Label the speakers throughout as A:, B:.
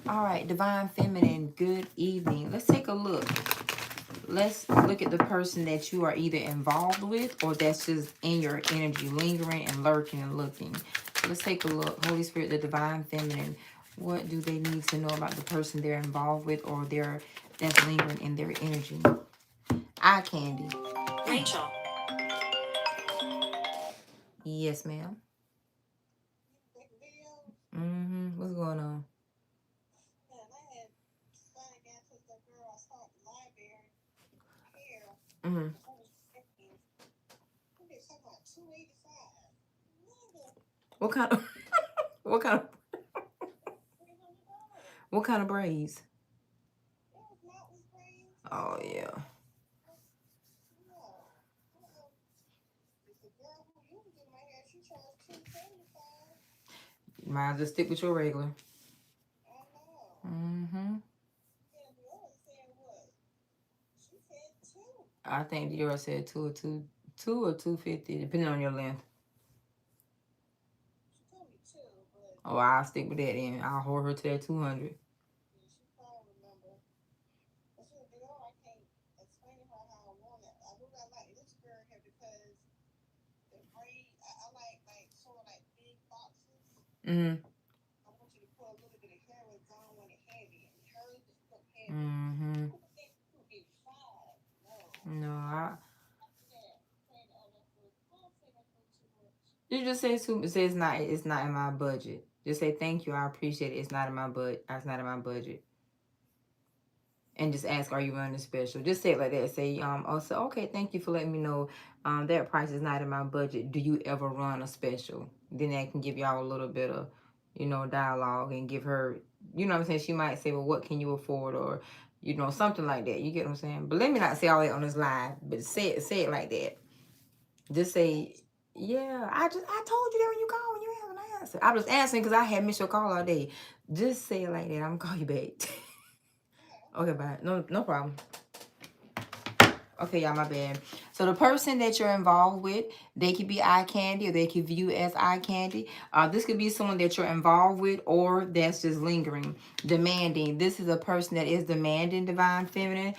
A: All right, Divine Feminine, good evening. Let's take a look. Let's look at the person that you are either involved with or that's just in your energy, lingering and lurking and looking. Let's take a look. Holy Spirit, the Divine Feminine, what do they need to know about the person they're involved with or that's lingering in their energy? Eye candy. Rachel. Yes, ma'am. What's going on? Mm-hmm. What kind of what kind of what kind of braids? Oh yeah. Might as well stick with your regular. Mm-hmm. I think Dior said two or 250, depending on your length. Oh, I'll stick with that then. I'll hold her to that 200. Mm-hmm. Mm-hmm. No, you just say say it's not in my budget. Just say thank you, I appreciate it. It's not in my budget. And just ask, are you running a special? Just say it like that. Say, also, okay, thank you for letting me know that price is not in my budget. Do you ever run a special? Then that can give y'all a little bit of, dialogue and give her, you know what I'm saying? She might say, well, what can you afford? Or, something like that. You get what I'm saying? But let me not say all that on this live, but say it like that. Just say, yeah, I told you that when you called, when you have an answer. I was answering because I had missed your call all day. Just say it like that. I'm going to call you back. Okay, bye. No problem. Okay, y'all, my bad. So the person that you're involved with, they could be eye candy or they could view as eye candy. This could be someone that you're involved with or that's just lingering, demanding. This is a person that is demanding, Divine Feminine.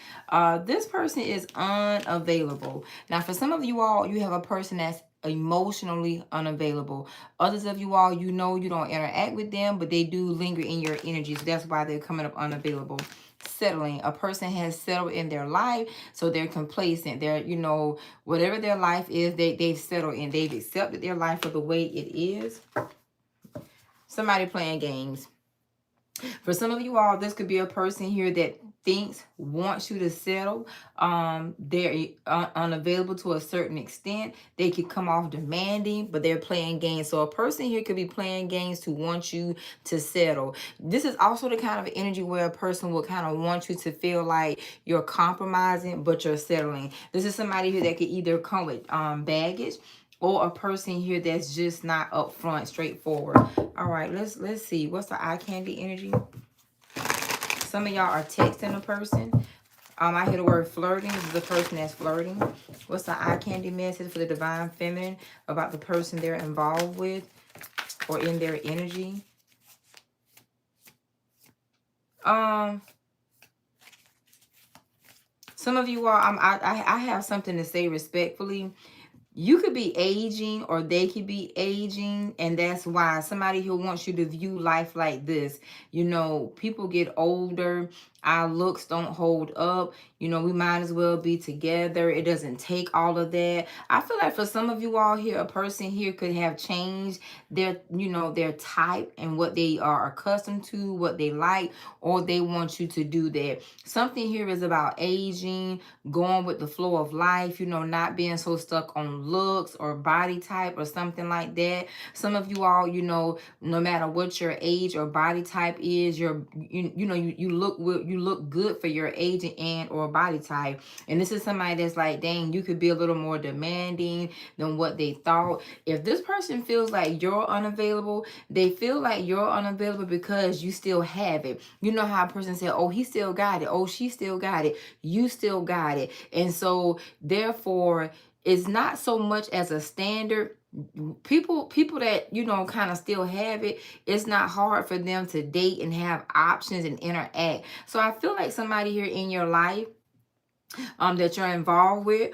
A: This person is unavailable. Now, for some of you all, you have a person that's emotionally unavailable. Others of you all, you don't interact with them, but they do linger in your energy. So that's why they're coming up unavailable. Settling. A person has settled in their life, so they're complacent. They're, whatever their life is, they've settled in. They've accepted their life for the way it is. Somebody playing games. For some of you all, this could be a person here that wants you to settle. They're unavailable to a certain extent. They could come off demanding, but they're playing games. So a person here could be playing games to want you to settle. This is also the kind of energy where a person will kind of want you to feel like you're compromising, but you're settling. This is somebody here that could either come with baggage, or a person here that's just not upfront, straightforward. All right, let's see. What's the eye candy energy? Some of y'all are texting a person. I hear the word flirting. This is the person that's flirting. What's the eye candy message for the Divine Feminine about the person they're involved with or in their energy? Some of you all, I have something to say respectfully. You could be aging or they could be aging, and that's why somebody who wants you to view life like this. People get older, our looks don't hold up. We might as well be together. It doesn't take all of that. I feel like for some of you all here, a person here could have changed their type and what they are accustomed to, what they like, or they want you to do that. Something here is about aging, going with the flow of life, not being so stuck on looks or body type or something like that. Some of you all, no matter what your age or body type is, you look good for your age and or body type. And this is somebody that's like, dang, you could be a little more demanding than what they thought. If this person feels like you're unavailable, they feel like you're unavailable because you still have it. You know how a person said, oh, he still got it. Oh, she still got it. You still got it. And so therefore, it's not so much as a standard People that, you know, kind of still have it, it's not hard for them to date and have options and interact. So I feel like somebody here in your life that you're involved with,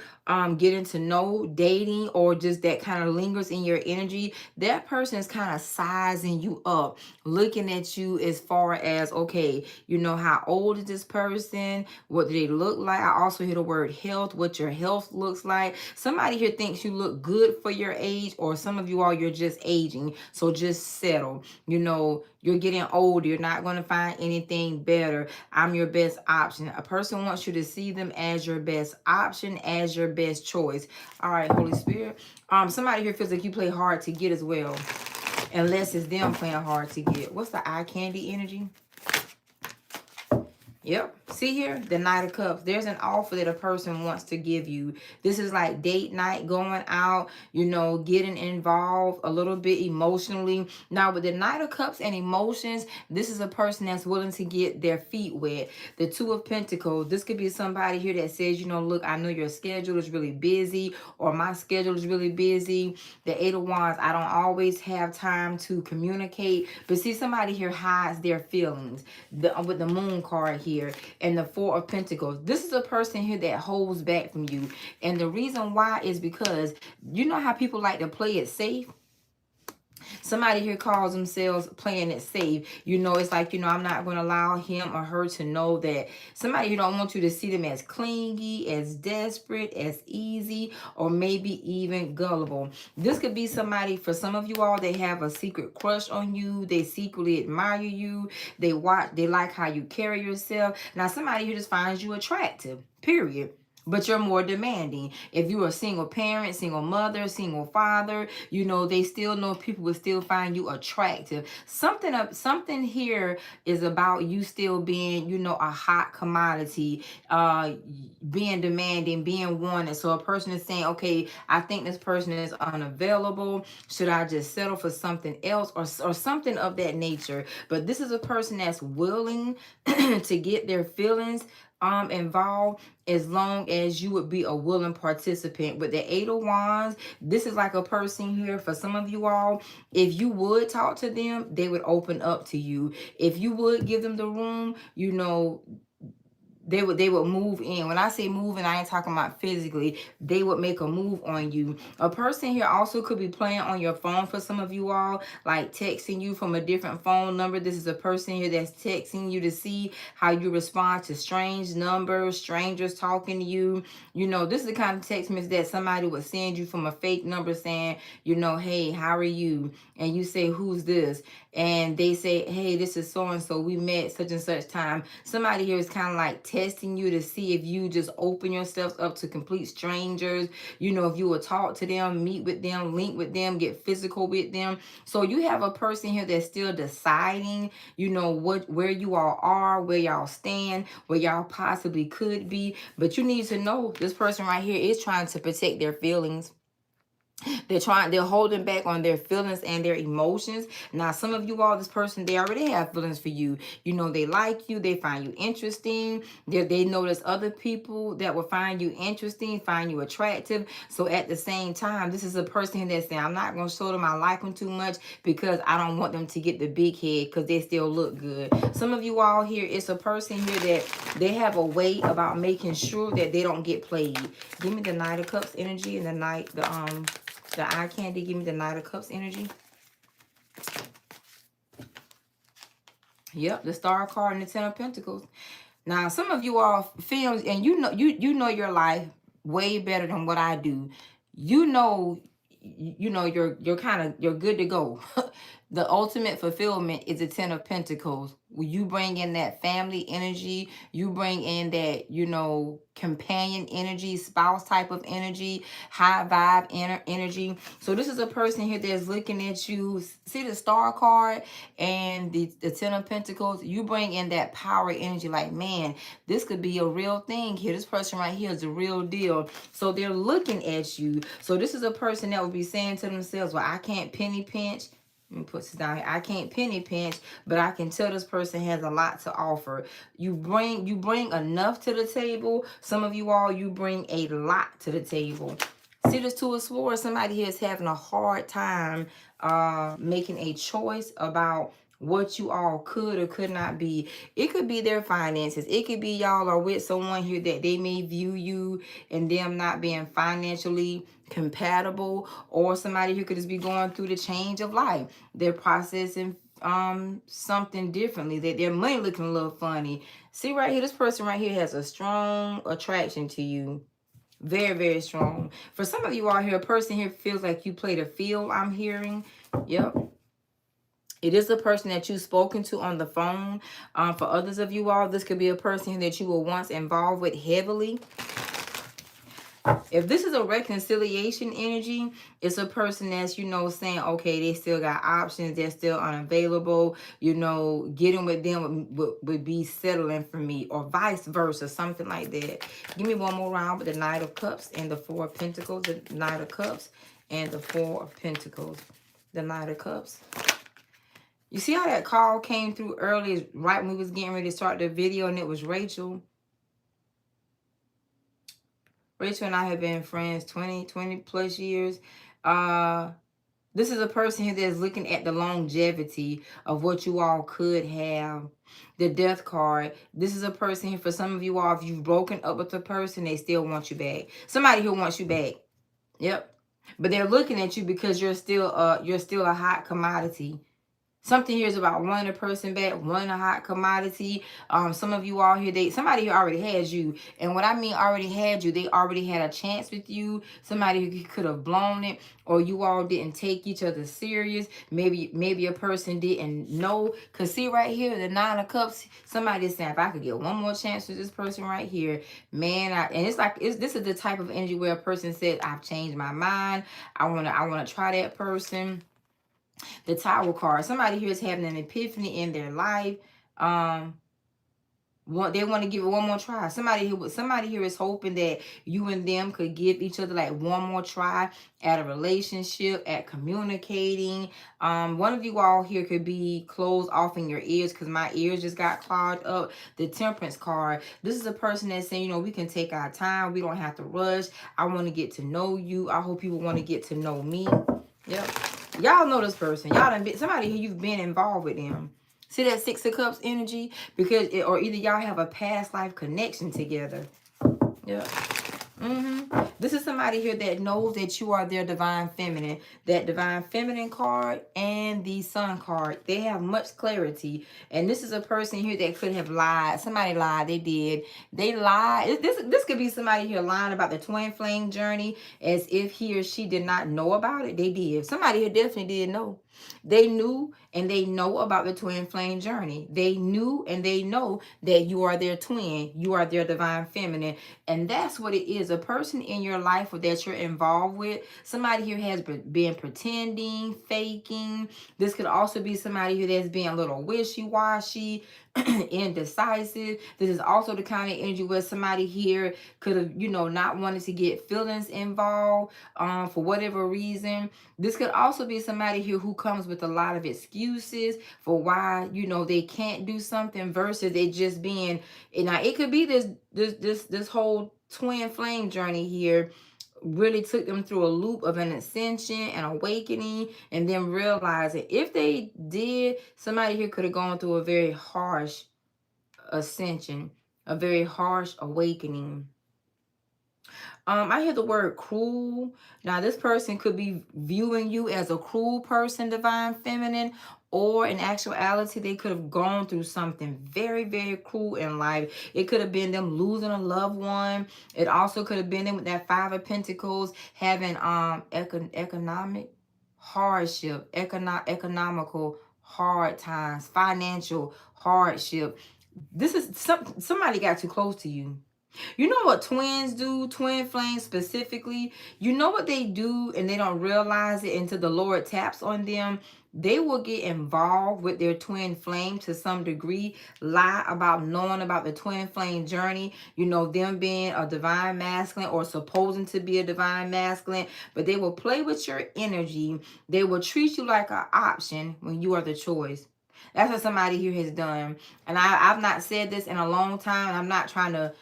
A: getting to know, dating, or just that kind of lingers in your energy, that person is kind of sizing you up, looking at you as far as, okay, you know, how old is this person? What do they look like? I also hear the word health, what your health looks like. Somebody here thinks you look good for your age, or some of you all, you're just aging. So just settle. You know, you're getting older. You're not going to find anything better. I'm your best option. A person wants you to see them as your best option, as your best choice. All right, Holy Spirit. Somebody here feels like you play hard to get as well, unless it's them playing hard to get. What's the eye candy energy? Yep. See here, the Knight of Cups. There's an offer that a person wants to give you. This is like date night, going out, you know, getting involved a little bit emotionally. Now, with the Knight of Cups and emotions, this is a person that's willing to get their feet wet. The Two of Pentacles. This could be somebody here that says, you know, look, I know your schedule is really busy, or my schedule is really busy. The Eight of Wands. I don't always have time to communicate. But see, somebody here hides their feelings. With the Moon card here and the Four of Pentacles, this is a person here that holds back from you. And the reason why is because you know how people like to play it safe. Somebody here calls themselves playing it safe. You know, it's like, you know, I'm not going to allow him or her to know that. Somebody who don't want you to see them as clingy, as desperate, as easy, or maybe even gullible. This could be somebody, for some of you all, they have a secret crush on you. They secretly admire you. They like how you carry yourself. Now, somebody who just finds you attractive, period. But you're more demanding. If you're a single parent, single mother, single father, you know, they still know people will still find you attractive. Something here is about you still being, you know, a hot commodity, being demanding, being wanted. So a person is saying, okay, I think this person is unavailable. Should I just settle for something else, or something of that nature? But this is a person that's willing to get their feelings involved, as long as you would be a willing participant. With the Eight of Wands, this is like a person here, for some of you all, if you would talk to them, they would open up to you. If you would give them the room, you know, they would move in. When I say moving, I ain't talking about physically. They would make a move on you. A person here also could be playing on your phone for some of you all, like texting you from a different phone number. This is a person here that's texting you to see how you respond to strange numbers, strangers talking to you. You know, this is the kind of text message that somebody would send you from a fake number saying, you know, hey, how are you? And you say, who's this? And they say, hey, this is so-and-so. We met such and such time. Somebody here is kind of like testing you to see if you just open yourself up to complete strangers. You know, if you will talk to them, meet with them, link with them, get physical with them. So you have a person here that's still deciding, you know, where you all are, where y'all stand, where y'all possibly could be. But you need to know this person right here is trying to protect their feelings. They're holding back on their feelings and their emotions. Now, some of you all, this person, they already have feelings for you. You know, they like you, they find you interesting. They notice other people that will find you interesting, find you attractive. So at the same time, this is a person that's saying, I'm not going to show them I like them too much because I don't want them to get the big head because they still look good. Some of you all here, it's a person here that they have a way about making sure that they don't get played. Give me the Knight of Cups energy and the eye candy. Give me the Knight of Cups energy. Yep, the Star card and the Ten of Pentacles. Now, some of you all feel, and you know your life way better than what I do. You know you're good to go. The ultimate fulfillment is the Ten of Pentacles. When you bring in that family energy, you bring in that, you know, companion energy, spouse type of energy, high vibe energy. So this is a person here that's looking at you. See the Star card and the Ten of Pentacles. You bring in that power energy, like, man, this could be a real thing here. This person right here is a real deal. So they're looking at you. So this is a person that would be saying to themselves, well, I can't penny pinch. Let me put this down here. I can't penny pinch, but I can tell this person has a lot to offer. You bring enough to the table. Some of you all, you bring a lot to the table. See this Two of Swords, somebody here is having a hard time making a choice about what you all could or could not be. It could be their finances. It could be y'all are with someone here that they may view you and them not being financially compatible, or somebody who could just be going through the change of life. They're processing something differently, that their money looking a little funny. See right here, this person right here has a strong attraction to you. Very, very strong. For some of you out here, a person here feels like you play the field, I'm hearing. Yep. It is a person that you've spoken to on the phone. For others of you all, this could be a person that you were once involved with heavily. If this is a reconciliation energy, it's a person that's, saying, okay, they still got options. They're still unavailable. Getting with them would be settling for me, or vice versa, something like that. Give me one more round with the Knight of Cups and the Four of Pentacles. The Knight of Cups and the Four of Pentacles. The Knight of Cups. You see how that call came through earlier, right when we was getting ready to start the video, and it was Rachel. Rachel and I have been friends 20 plus years. This is a person here that's looking at the longevity of what you all could have. The Death card. This is a person here, for some of you all, if you've broken up with a person, they still want you back. Somebody who wants you back. Yep. But they're looking at you because you're still a hot commodity. Something here is about wanting a person back, wanting a hot commodity. Some of you all here, somebody here already has you. And what I mean already had you, they already had a chance with you. Somebody who could have blown it, or you all didn't take each other serious. Maybe a person didn't know. Because see right here, the Nine of Cups, somebody is saying, if I could get one more chance with this person right here, man, and it's like, this is the type of energy where a person says, I've changed my mind. I wanna try that person. The Tower card. Somebody here is having an epiphany in their life. They want to give it one more try. Somebody here is hoping that you and them could give each other like one more try at a relationship, at communicating. One of you all here could be closed off in your ears, because my ears just got clogged up. The Temperance card. This is a person that's saying, we can take our time. We don't have to rush. I want to get to know you. I hope people want to get to know me. Yep. Y'all know this person. Y'all done been, somebody here, you've been involved with them. See that Six of Cups energy? Because or either y'all have a past life connection together. Yeah. This is somebody here that knows that you are their divine feminine. That divine feminine card and the Sun card, they have much clarity. And this is a person here that could have lied. Somebody lied. They did. They lied. This could be somebody here lying about the twin flame journey as if he or she did not know about it. They did. Somebody here definitely did know. They knew and they know about the twin flame journey. They knew and they know that you are their twin. You are their divine feminine. And that's what it is. A person in your life that you're involved with, somebody here has been pretending, faking. This could also be somebody who that's being a little wishy-washy, indecisive. This is also the kind of energy where somebody here could have, not wanted to get feelings involved for whatever reason. This could also be somebody here who comes with a lot of excuses for why, they can't do something, versus they just being, now it could be this whole twin flame journey here really took them through a loop of an ascension and awakening, and then realizing if they did, somebody here could have gone through a very harsh ascension, a very harsh awakening. I hear the word cruel. Now, this person could be viewing you as a cruel person, divine feminine, or in actuality, they could have gone through something very, very cruel in life. It could have been them losing a loved one. It also could have been them with that Five of Pentacles having economic hardship, economical hard times, financial hardship. This is somebody got too close to you. You know what twins do, twin flames specifically? You know what they do, and they don't realize it until the Lord taps on them? They will get involved with their twin flame to some degree, lie about knowing about the twin flame journey, them being a divine masculine or supposing to be a divine masculine, but they will play with your energy. They will treat you like an option when you are the choice. That's what somebody here has done. And I've not said this in a long time. I'm not trying to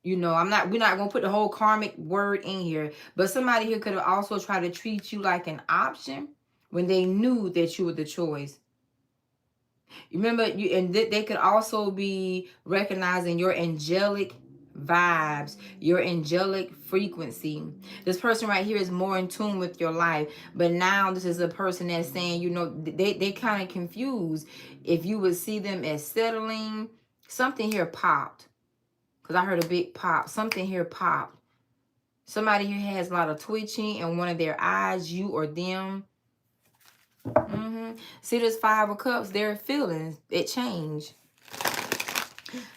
A: You know, we're not going to put the whole karmic word in here, but somebody here could have also tried to treat you like an option when they knew that you were the choice. Remember, they could also be recognizing your angelic vibes, your angelic frequency. This person right here is more in tune with your life, but now this is a person that's saying, you know, they kind of confused. If you would see them as settling, something here popped, because I heard a big pop. Something here popped. Somebody here has a lot of twitching in one of their eyes, you or them. See this Five of Cups, their feelings, it changed.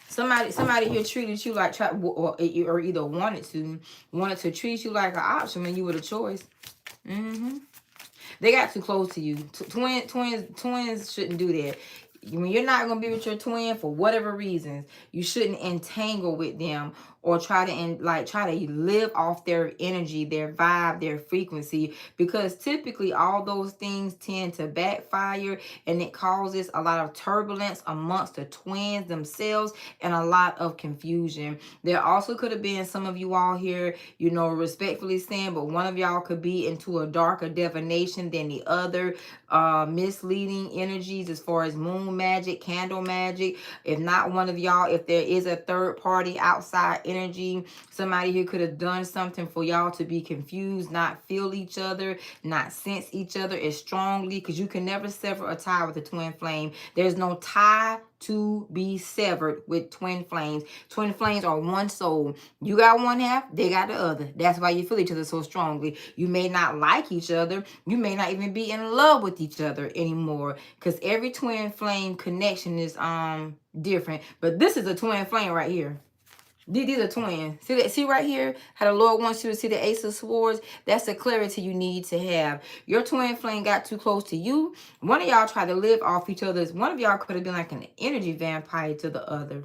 A: Somebody here treated you like, or either wanted to treat you like an option when you were the choice. They got too close to you. Twins shouldn't do that. When you're not going to be with your twin for whatever reasons, you shouldn't entangle with them or try to live off their energy, their vibe, their frequency, because typically all those things tend to backfire, and it causes a lot of turbulence amongst the twins themselves and a lot of confusion. There also could have been some of you all here, you know, respectfully saying, but one of y'all could be into a darker divination than the other, misleading energies as far as moon magic, candle magic. If not one of y'all, if there is a third party outside energy, somebody here could have done something for y'all to be confused, not feel each other, not sense each other as strongly, because you can never sever a tie with a twin flame. There's no tie to be severed with twin flames. Twin flames are one soul. You got one half, they got the other. That's why you feel each other so strongly. You may not like each other. You may not even be in love with each other anymore, because every twin flame connection is different. But this is a twin flame right here. These are twins. See that? See right here how the Lord wants you to see the Ace of Swords? That's the clarity you need to have. Your twin flame got too close to you. One of y'all tried to live off each other's. One of y'all could have been like an energy vampire to the other.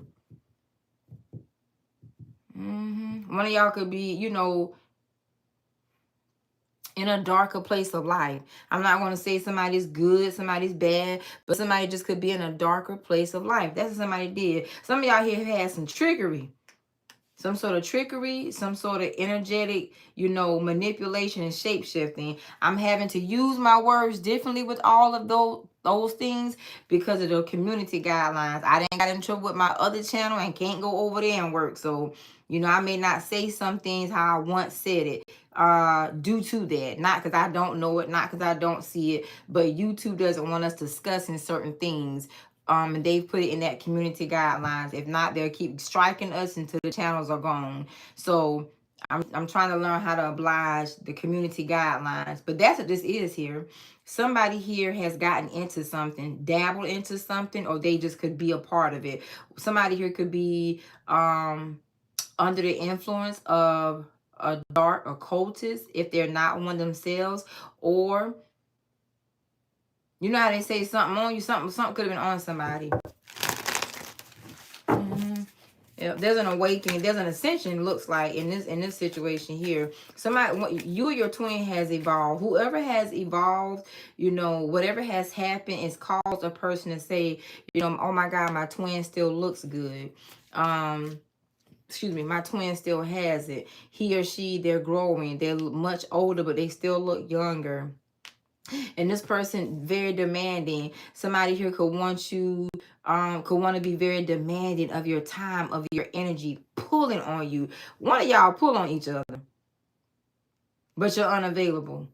A: One of y'all could be, you know, in a darker place of life. I'm not going to say somebody's good, somebody's bad, but somebody just could be in a darker place of life. That's what somebody did. Some of y'all here had some trickery. Some sort of trickery, some sort of energetic, you know, manipulation and shape-shifting. I'm having to use my words differently with all of those things because of the community guidelines. I didn't got in trouble with my other channel and can't go over there and work. So, you know, I may not say some things how I once said it due to that. Not because I don't know it, not because I don't see it, but YouTube doesn't want us discussing certain things. And they've put it in that community guidelines. If not, they'll keep striking us until the channels are gone. So I'm trying to learn how to oblige the community guidelines. But that's what this is here. Somebody here has gotten into something, dabbled into something, or they just could be a part of it. Somebody here could be under the influence of a dark occultist if they're not one themselves, or you know how they say something on you, something could have been on somebody. Yeah, there's an awakening, there's an ascension, looks like in this situation here. Somebody, you or your twin has evolved. Whoever has evolved, you know, whatever has happened is caused a person to say, you know, oh my God, my twin still looks good. Excuse me, my twin still has it. He or she, they're growing. They're much older, but they still look younger. And this person very demanding. Somebody here could want you, could want to be very demanding of your time, of your energy, pulling on you. One of y'all pull on each other, but you're unavailable.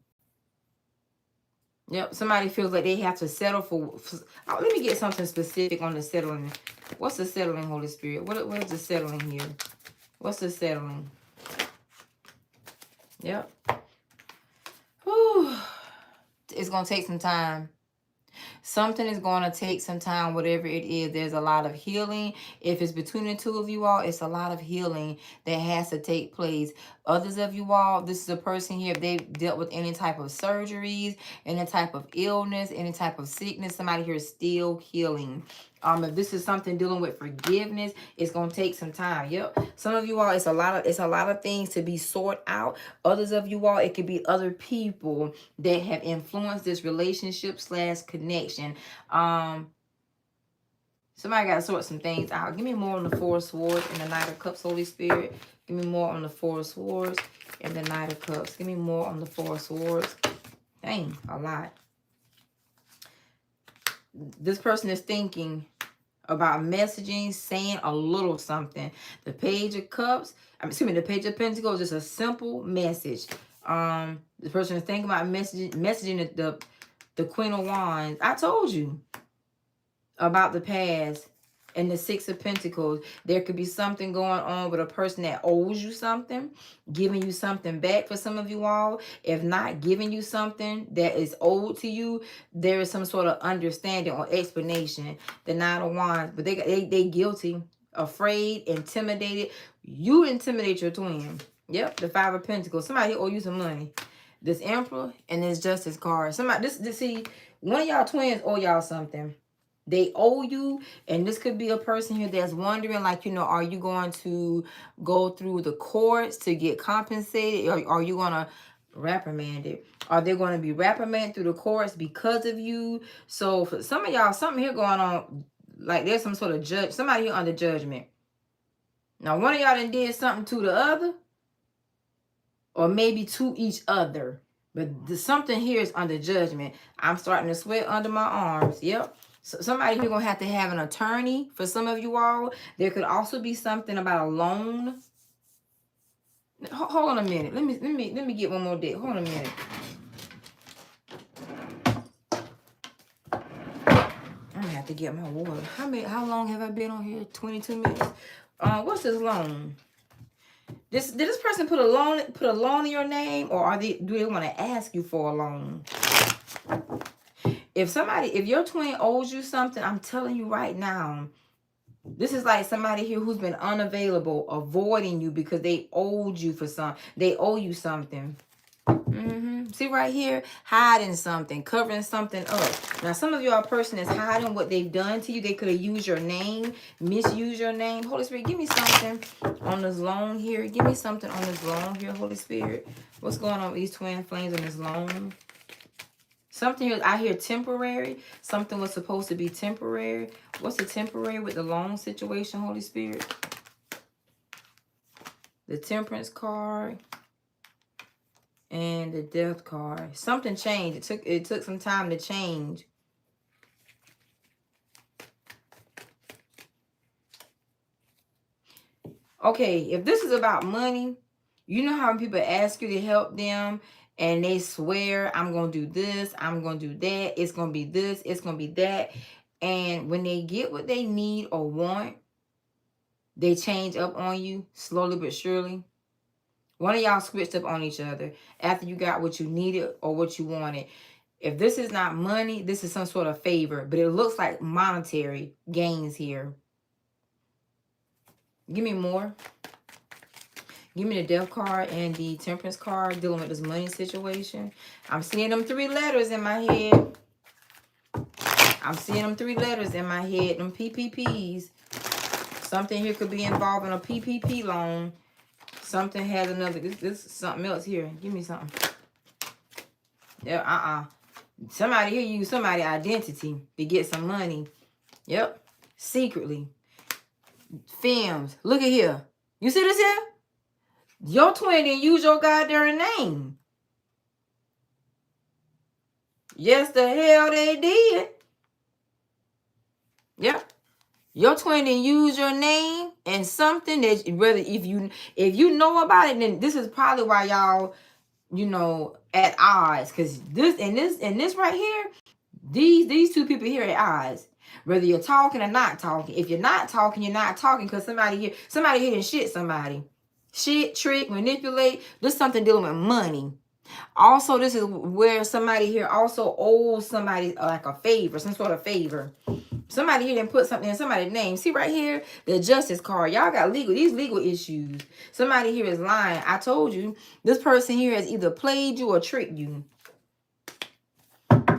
A: Yep, somebody feels like they have to settle for let me get something specific on the settling. What's the settling, Holy Spirit? What is the settling here? What's the settling? Yep. Whew. It's going to take some time. Something is going to take some time, whatever it is. There's a lot of healing. If it's between the two of you all, it's a lot of healing that has to take place. Others of you all, this is a person here, if they've dealt with any type of surgeries, any type of illness, any type of sickness, somebody here is still healing. If this is something dealing with forgiveness, it's gonna take some time. Yep. Some of you all, it's a lot of things to be sorted out. Others of you all, it could be other people that have influenced this relationship / connection. Somebody got to sort some things out. Give me more on the Four of Swords and the Knight of Cups, Holy Spirit. Give me more on the Four of Swords and the Knight of Cups. Give me more on the Four of Swords. Dang, a lot. This person is thinking about messaging, saying a little something. The Page of Cups, the Page of Pentacles is a simple message. The person is thinking about messaging the Queen of Wands. I told you about the past. And the Six of Pentacles, there could be something going on with a person that owes you something, giving you something back for some of you all. If not giving you something that is owed to you, there is some sort of understanding or explanation. The Nine of Wands, but they guilty, afraid, intimidated. You intimidate your twin. Yep, the Five of Pentacles. Somebody owe you some money. This Emperor and this Justice card. Somebody, see, one of y'all twins owe y'all something. They owe you, and this could be a person here that's wondering, like, you know, are you going to go through the courts to get compensated, or are you going to reprimand it? Are they going to be reprimanded through the courts because of you? So for some of y'all, something here going on, like there's some sort of judge, somebody here under judgment. Now, one of y'all done did something to the other, or maybe to each other, but something here is under judgment. I'm starting to sweat under my arms. Yep. So somebody here gonna have to have an attorney for some of you all. There could also be something about a loan. Hold on a minute. Let me get one more deck. Hold on a minute. I'm gonna have to get my water. How long have I been on here? 22 minutes. What's this loan? Did this person put a loan in your name, or do they want to ask you for a loan? If your twin owes you something, I'm telling you right now, this is like somebody here who's been unavailable, avoiding you because they owed you for something. They owe you something. See right here, hiding something, covering something up. Now, some of y'all person is hiding what they've done to you. They could have used your name, misused your name. Holy Spirit, give me something on this loan here. Give me something on this loan here, Holy Spirit. What's going on with these twin flames on this loan? Something here, I hear temporary. Something was supposed to be temporary. What's the temporary with the loan situation, Holy Spirit? The Temperance card and the Death card. Something changed. It took some time to change. Okay, if this is about money, you know how people ask you to help them and they swear, I'm going to do this, I'm going to do that, it's going to be this, it's going to be that. And when they get what they need or want, they change up on you slowly but surely. One of y'all switched up on each other after you got what you needed or what you wanted. If this is not money, this is some sort of favor, but it looks like monetary gains here. Give me more. Give me the Death card and the Temperance card dealing with this money situation. I'm seeing them 3 letters in my head. I'm seeing them 3 letters in my head. Them PPPs. Something here could be involving a PPP loan. Something has another. This is something else here. Give me something. Yeah, Somebody here use somebody's identity to get some money. Yep. Secretly. Films. Look at here. You see this here? Your twin didn't use your goddamn name. Yes, the hell they did. Yep. Your twin didn't use your name and something that whether if you know about it, then this is probably why y'all, you know, at odds. Because this right here, these 2 people here at odds. Whether you're talking or not talking. If you're not talking, you're not talking because somebody here didn't shit somebody. Shit, trick, manipulate. This is something dealing with money. Also, this is where somebody here also owes somebody like a favor, some sort of favor. Somebody here didn't put something in somebody's name. See right here, the Justice card. Y'all got these legal issues. Somebody here is lying. I told you, this person here has either played you or tricked you.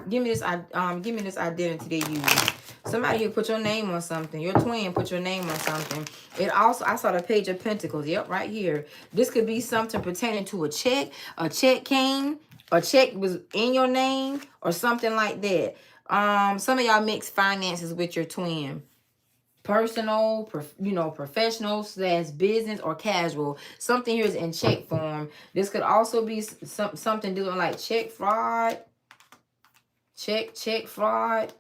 A: Give me this identity they use. Somebody here put your name on something. Your twin put your name on something. It also, I saw the Page of Pentacles. Yep, right here. This could be something pertaining to a check. A check came. A check was in your name or something like that. Some of y'all mix finances with your twin. personal, professional / business or casual. Something here is in check form. This could also be something doing like check fraud, check fraud,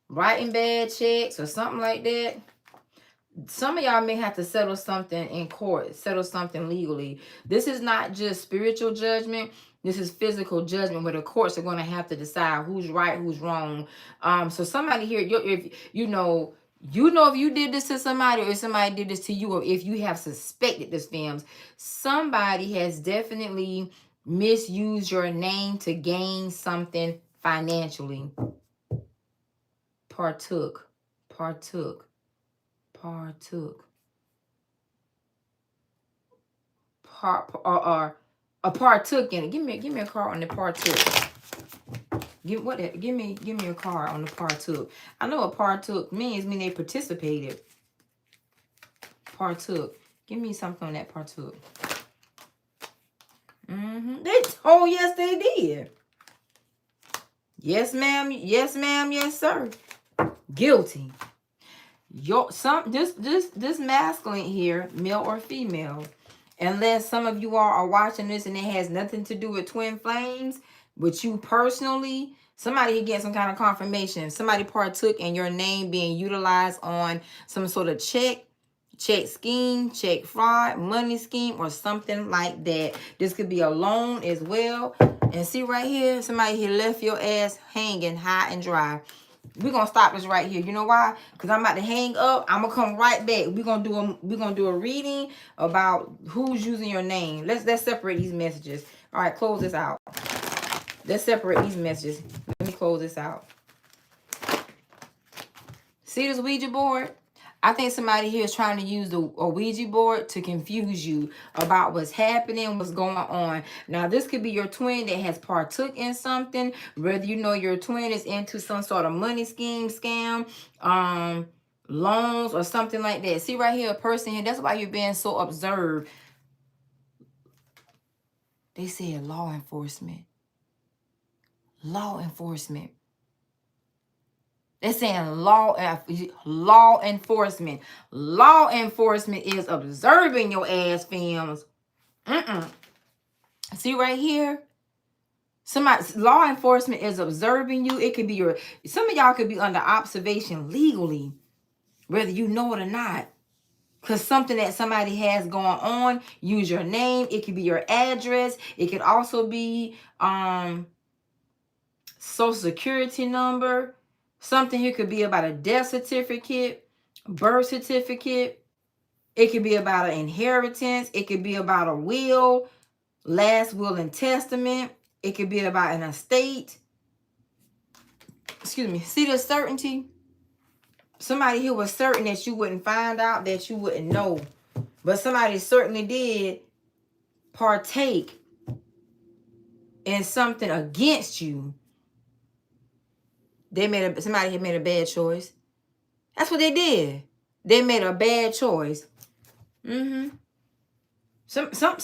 A: writing bad checks or something like that. Some of y'all may have to settle something in court, settle something legally. This is not just spiritual judgment. This is physical judgment where the courts are going to have to decide who's right, who's wrong. So somebody here, if you know if you did this to somebody, or if somebody did this to you, or if you have suspected this, films, somebody has definitely misused your name to gain something financially. Partook. Partook in it. Give me a card on the partook. Give me a card on the partook. I know what partook means they participated. Partook. Give me something on that partook. Yes, they did. Yes, ma'am. Yes, ma'am. Yes, sir. Guilty. This masculine here, male or female, unless some of you all are watching this and it has nothing to do with twin flames, with you personally, somebody can get some kind of confirmation. Somebody partook in your name being utilized on some sort of check scheme, check fraud, money scheme, or something like that. This could be a loan as well. And see right here, somebody here left your ass hanging high and dry. We're gonna stop this right here. You know why? Because I'm about to hang up. I'm gonna come right back. We're gonna do a reading about who's using your name. Let's separate these messages. All right, close this out. Let's separate these messages. Let me close this out. See this Ouija board? I think somebody here is trying to use a Ouija board to confuse you about what's happening, what's going on. Now, this could be your twin that has partook in something, whether you know your twin is into some sort of money scheme, scam, loans, or something like that. See right here, a person here, that's why you're being so observed. They said law enforcement. Law enforcement. They're saying law enforcement. Law enforcement is observing your ass, films. See right here? Law enforcement is observing you. It could be some of y'all could be under observation legally, whether you know it or not. Because something that somebody has going on, use your name. It could be your address. It could also be social security number. Something here could be about a death certificate, birth certificate. It could be about an inheritance. It could be about a will, last will and testament. It could be about an estate. Excuse me. See the certainty? Somebody here was certain that you wouldn't find out, that you wouldn't know. But somebody certainly did partake in something against you. Somebody had made a bad choice. That's what they did. They made a bad choice. Something.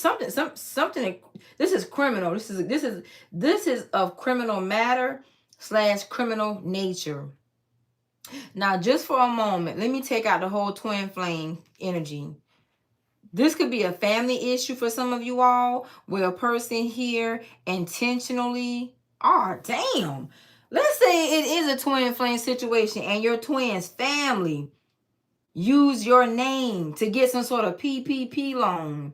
A: This is criminal. This is of criminal matter / criminal nature. Now, just for a moment, let me take out the whole twin flame energy. This could be a family issue for some of you all, where a person here intentionally, damn. Let's say it is a twin flame situation and your twin's family use your name to get some sort of PPP loan.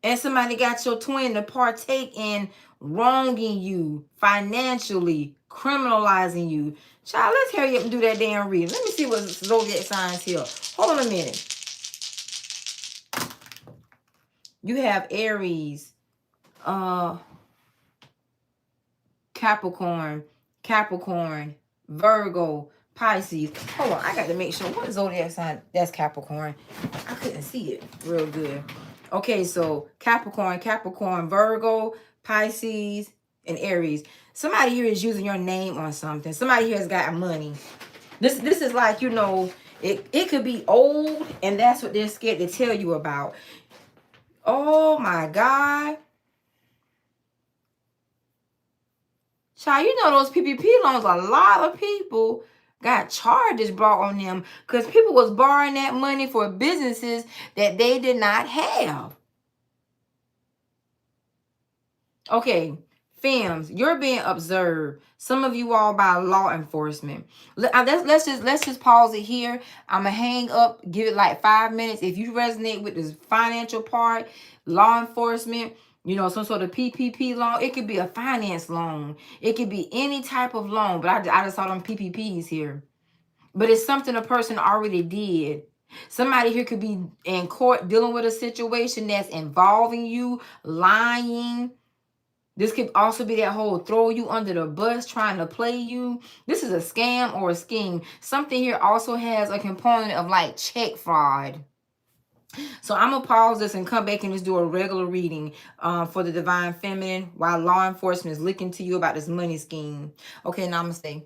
A: And somebody got your twin to partake in wronging you financially, criminalizing you. Child, let's hurry up and do that damn reading. Let me see what zodiac signs here. Hold on a minute. You have Aries, Capricorn, Virgo, Pisces. Hold on, I got to make sure. What zodiac sign? That's Capricorn. I couldn't see it real good. Okay, so Capricorn, Virgo, Pisces, and Aries. Somebody here is using your name on something. Somebody here has got money. This is like, it could be old, and that's what they're scared to tell you about. Oh my God. Child, you know those PPP loans, a lot of people got charges brought on them because people was borrowing that money for businesses that they did not have. Okay, films, you're being observed. Some of you all by law enforcement. Let's just pause it here. I'm gonna hang up, give it like 5 minutes. If you resonate with this financial part, law enforcement, you know, some sort of PPP loan. It could be a finance loan. It could be any type of loan. But I just saw them PPPs here. But it's something a person already did. Somebody here could be in court dealing with a situation that's involving you lying. This could also be that whole throw you under the bus, trying to play you. This is a scam or a scheme. Something here also has a component of like check fraud. So I'm going to pause this and come back and just do a regular reading for the divine feminine while law enforcement is looking to you about this money scheme. Okay, namaste.